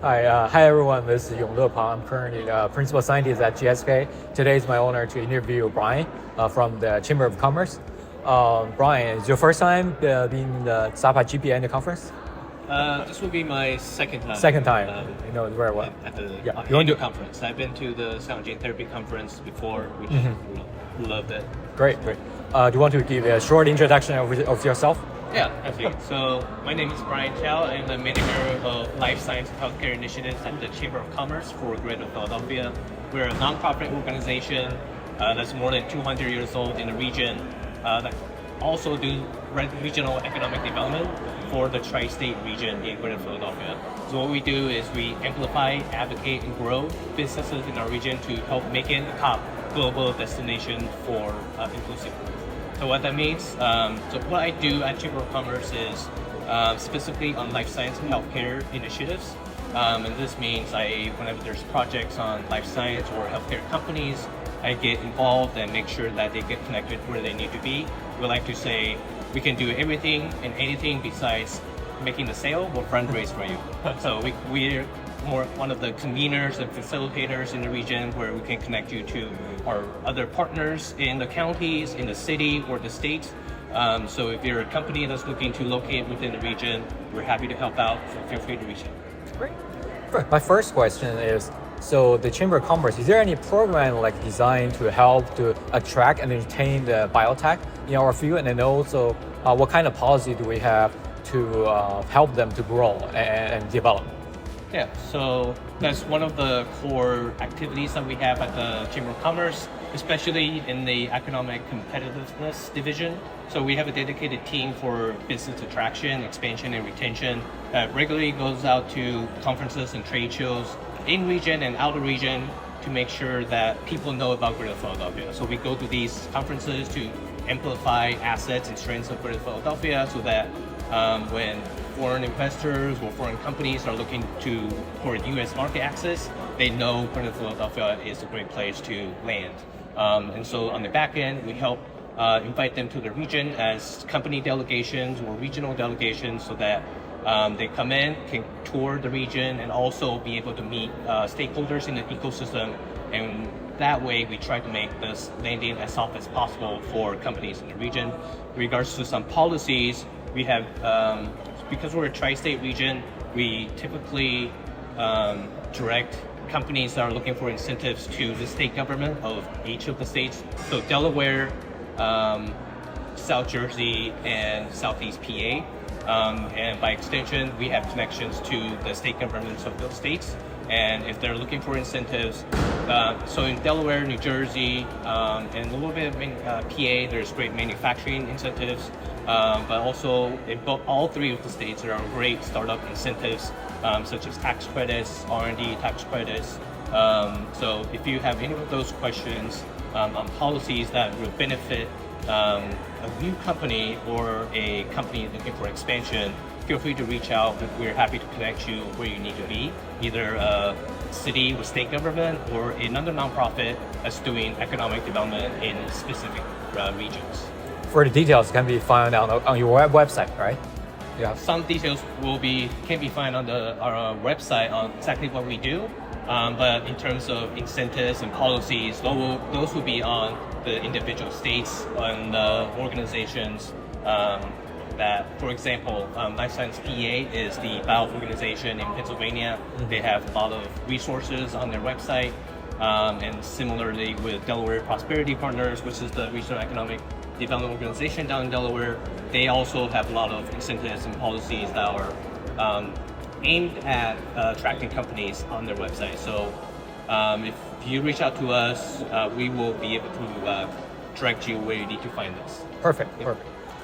Hi everyone, this is Yongde Pang. I'm currently a principal scientist at GSK. Today is my honor to interview Bryan from the Chamber of Commerce. Bryan, is your first time being in the SAPA-GP annual conference? This will be my second time. Second time, you know it very well. At the You want annual to- conference. I've been to the cell and gene therapy conference before, which loved it. Great, great. Do you want to give a short introduction of yourself? Yeah, absolutely. So my name is Bryan Tsao. I'm the manager of life science and healthcare initiatives at the Chamber of Commerce for Greater Philadelphia. We're a nonprofit organization that's more than 200 years old in the region that also do regional economic development for the tri-state region in Greater Philadelphia. So what we do is we amplify, advocate, and grow businesses in our region to help make it a top global destination for inclusive growth. So what that means, so what I do at Chamber of Commerce is specifically on life science and healthcare initiatives. And this means whenever there's projects on life science or healthcare companies, I get involved and make sure that they get connected where they need to be. We like to say we can do everything and anything besides making the sale or fundraise for you. So we're more one of the conveners and facilitators in the region where we can connect you to our other partners in the counties, in the city, or the state. So if you're a company that's looking to locate within the region, we're happy to help out, so feel free to reach out. Great. My first question is, so the Chamber of Commerce, is there any program like designed to help to attract and retain the biotech in our field? And then also, what kind of policy do we have to help them to grow and develop? Yeah, so that's one of the core activities that we have at the Chamber of Commerce, especially in the economic competitiveness division. So we have a dedicated team for business attraction, expansion, and retention that regularly goes out to conferences and trade shows in region and out of region to make sure that people know about Greater Philadelphia. So we go to these conferences to amplify assets and strengths of Greater Philadelphia so that when foreign investors or foreign companies are looking for U.S. market access, they know Greater Philadelphia is a great place to land. And so on the back end, we help invite them to the region as company delegations or regional delegations so that they come in, can tour the region, and also be able to meet stakeholders in the ecosystem. And that way, we try to make this landing as soft as possible for companies in the region. In regards to some policies, we have, because we're a tri-state region, we typically direct companies that are looking for incentives to the state government of each of the states. So Delaware, South Jersey, and Southeast PA. And by extension, we have connections to the state governments of those states. And if they're looking for incentives, so in Delaware, New Jersey, and a little bit of PA, there's great manufacturing incentives. But also in all three of the states, there are great startup incentives, such as tax credits, R&D tax credits. So if you have any of those questions on policies that will benefit a new company or a company looking for expansion, feel free to reach out. We're happy to connect you where you need to be, either a city or state government or another nonprofit that's doing economic development in specific regions. For the details, can be found on your website, right? Yeah. Some details can be found on our website on exactly what we do. But in terms of incentives and policies, those will be on the individual states and organizations that, for example, Life Science PA is the bio organization in Pennsylvania. They have a lot of resources on their website. And similarly with Delaware Prosperity Partners, which is the regional economic development organization down in Delaware, they also have a lot of incentives and policies that are aimed at attracting companies on their website. So if you reach out to us, we will be able to direct you where you need to find us. Perfect.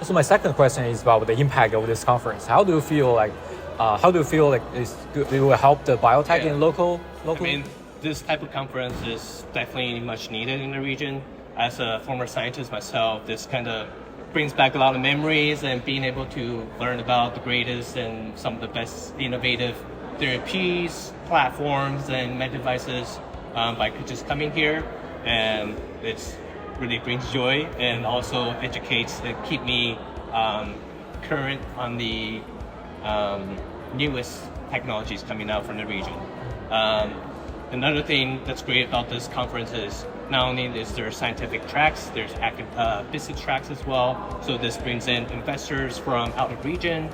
So my second question is about the impact of this conference. How do you feel like it will help the biotech in local? I mean, this type of conference is definitely much needed in the region. As a former scientist myself, this kind of brings back a lot of memories and being able to learn about the greatest and some of the best innovative therapies, platforms, and med devices by just coming here. And it's really brings joy and also educates and keep me current on the newest technologies coming out from the region. Another thing that's great about this conference is not only is there scientific tracks, there's business tracks as well. So this brings in investors from out of region,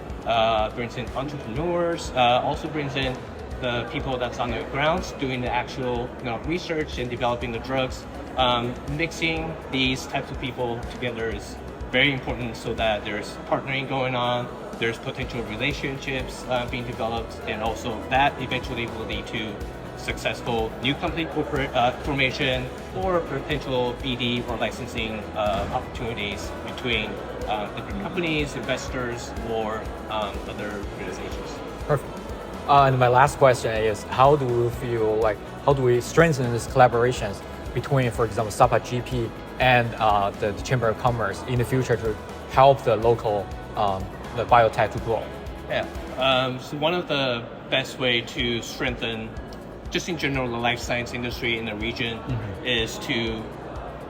brings in entrepreneurs, also brings in the people that's on the ground doing the actual research and developing the drugs. Mixing these types of people together is very important so that there's partnering going on, there's potential relationships being developed, and also that eventually will lead to successful new company corporate formation or potential BD or licensing opportunities between different companies, investors, or other organizations. Perfect. And my last question is, how do you feel like, how do we strengthen these collaborations between, for example, SAPA-GP and the Chamber of Commerce in the future to help the local the biotech to grow? Yeah. So one of the best way to strengthen, just in general, the life science industry in the region is to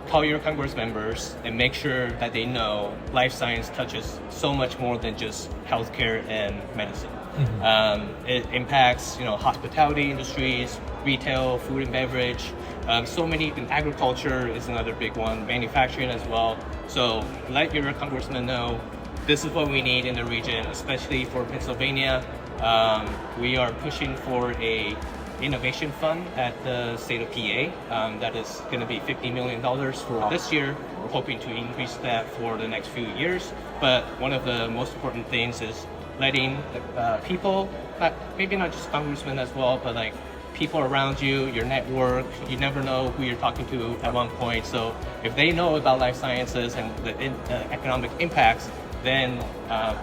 call your Congress members and make sure that they know life science touches so much more than just healthcare and medicine. It impacts, hospitality industries, retail, food and beverage, so many, and agriculture is another big one, manufacturing as well. So let your congressman know this is what we need in the region, especially for Pennsylvania. We are pushing for a innovation fund at the state of PA. That is going to be $50 million for this year. We're hoping to increase that for the next few years. But one of the most important things is letting people, maybe not just congressmen as well, but like people around you, your network, you never know who you're talking to at one point. So if they know about life sciences and the economic impacts, then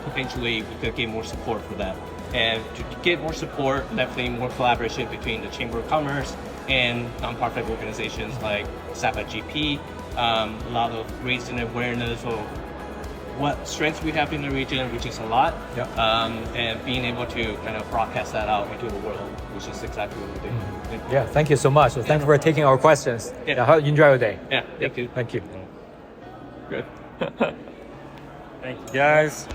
potentially we could get more support for that. And to get more support, definitely more collaboration between the Chamber of Commerce and nonprofit organizations like SAPA-GP. A lot of raising awareness of what strengths we have in the region, which is a lot, and being able to kind of broadcast that out into the world, which is exactly what we do. Yeah, thank you so much. So thank you for taking our questions. Yeah. Enjoy your day. Yeah, thank you. Thank you. Good. Thank you, guys.